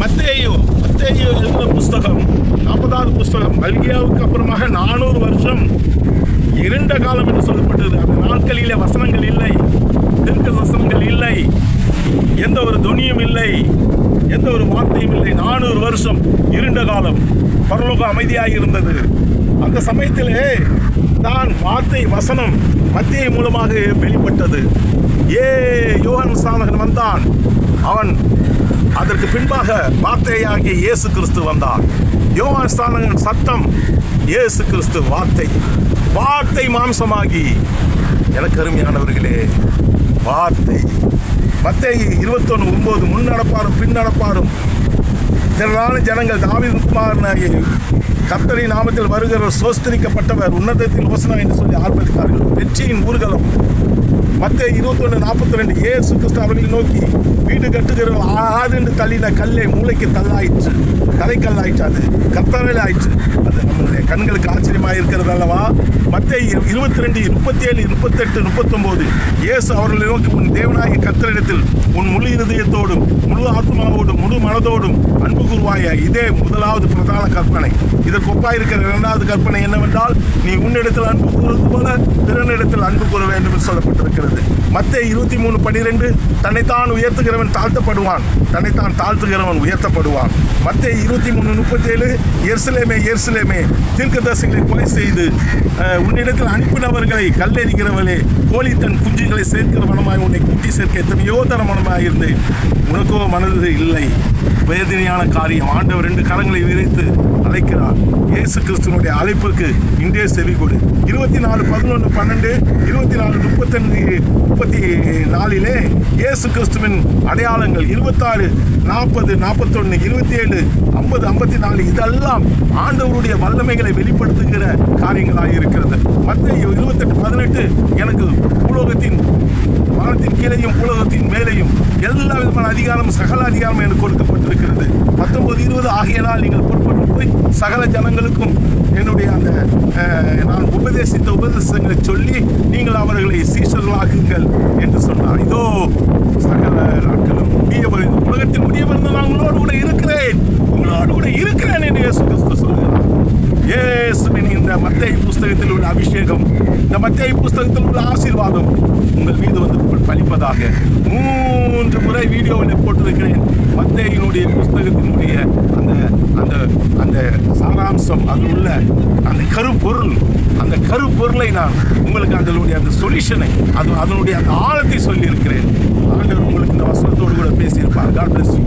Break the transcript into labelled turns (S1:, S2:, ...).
S1: மத்தேயு எழுதின புஸ்தகம் 40வது புஸ்தகம். மல்கியாவுக்கு அப்புறமாக 400 வருஷம் இருண்ட காலம் என்று சொல்லப்பட்டது. அந்த நாட்களிலே வசனங்கள் இல்லை, தீர்க்க வசனங்கள் இல்லை, எந்த ஒரு துணியும் இல்லை, எந்த ஒரு வார்த்தையும் இல்லை. 400 வருஷம் இருண்ட காலம். பரலோகம் அமைதியாக இருந்தது. அந்த சமயத்திலே தான் வார்த்தை வசனம் மத்தேயு மூலமாக வெளிப்பட்டது. யோவான் ஸ்நானகன் வந்தான். அவன் அதற்கு பின்பாக வார்த்தையாகிய இயேசு கிறிஸ்து வந்தார். யோவான் ஸ்நானகன் சத்தம், இயேசு கிறிஸ்து வார்த்தை மாம்சமாகி. எனக்கு அருமையானவர்களே, வார்த்தை. மத்தேயு 21:9 முன் நடப்பாரும் பின் நடப்பாரும் திரளான ஜனங்கள் தாவீது குமாரனாகிய கர்த்தரின் நாமத்தில் வருகிறவர் சோஸ்தரிக்கப்பட்டவர் உன்னதத்தில் ஓசனா என்று சொல்லி ஆர்ப்பரித்தார்கள். வெற்றியின் ஊர்வலம். மத்தேயு 21:42 இயேசு கிறிஸ்து அவர்களை நோக்கி, வீடு கட்டுகிறவர்கள் ஆறு தள்ளின கல்லை மூளைக்கு தள்ளாயிற்று, தலைக்கல்லாயிற்று, அது கர்த்தராலே ஆயிற்று. அது நம்மளுடைய கண்களுக்கு ஆச்சரியமாக இருக்கிறது அல்லவா? மத்தேயு 22:37, 38, 39 இயேசு அவர்களை நோக்கி, உன் தேவனாகிய கர்த்தரிடத்தில் உன் முழு இருதயத்தோடும் முழு ஆத்மாவோடும் முழு மனதோடும் அன்பு கூர்வாய. இதே முதலாவது பிரதான கற்பனை. இதற்கு ஒப்பாயிருக்கிற 2வது கற்பனை என்னவென்றால், நீ உன்னிடத்தில் அன்பு கூறுவது போல பிறனிடத்தில் அன்பு கூற வேண்டும் என்று சொல்லப்பட்டிருக்கிறது. மத்தேயு 23:12 தன்னைத்தான் உயர்த்துகிறவன் தாழ்த்தப்படுவான், தன்னைத்தான் தாழ்த்துகிறவன் உயர்த்தப்படுவான். மத்தேயு 23:37 எருசலேமே எருசலேமே தீர்க்கதரிசிகளை கொலை செய்து உன்னிடத்தில் அனுப்பினவர்களை கல்லெறிகிறவளே, கோழி தன் குஞ்சுகளை சேர்க்கிறவனமாய் உன்னை குட்டி சேர்க்க எத்தனையோ தரமனமாய் இருந்தேன், உனக்கோ மனது இல்லை. வேதனையான காரியம். ஆண்டவர் 2 கரங்களை விரித்து அழைக்கிறார். இயேசு கிறிஸ்துவனுடைய அழைப்புக்கு இன்றே செவி கொடு. 24:11-12 24:35-34 இயேசு கிறிஸ்துவின் அடையாளங்கள். 26, 40, 41, 27, 50, 54 இதெல்லாம் ஆண்டவருடைய வல்லமைகளை வெளிப்படுத்துகிற காரியங்களாக இருக்கிறது. மத்தேயு 28:18 எனக்கு பூலோகத்தின் வானத்தின் கீழையும் பூலோகத்தின் மேலையும் எல்லா விதமான அதிகாரம் சகல அதிகாரம் எனக்கு கொடுக்கப்பட்டிருக்கிறது. 19:20 ஆகையினால் நீங்கள் பொறுப்பட்டு போய் சகல ஜனங்களுக்கும் என்னுடைய அந்த நான் உபதேசித்த உபதேசங்களை சொல்லி நீங்கள் அவர்களை சீஷர்களாக்குங்கள் என்று சொன்னார். இதோ சகல நாட்களும் உலகத்தின் முடிய பிறந்த நான் உங்களோடு கூட இருக்கிறேன் என்று இயேசு கிறிஸ்து சொல்கிறார். இயேசுவின் இந்த மத்தேயு புஸ்தகத்தில் உள்ள அபிஷேகம், இந்த மத்தேயு புஸ்தகத்தில் உள்ள ஆசீர்வாதம் உங்கள் மீது வந்து பலிப்பதாக. 3 முறை வீடியோவில் போட்டிருக்கிறேன். மத்தேயுனுடைய புஸ்தகத்தினுடைய அந்த அந்த சாராம்சம், அது உள்ள அந்த கருப்பொருளை நான் உங்களுக்கு அதனுடைய அந்த சொல்யூஷனை, அதனுடைய அந்த ஆழத்தை சொல்லியிருக்கிறேன். ஆண்டவர் உங்களுக்கு இந்த வசனத்தோடு கூட பேசியிருப்பார். God bless you.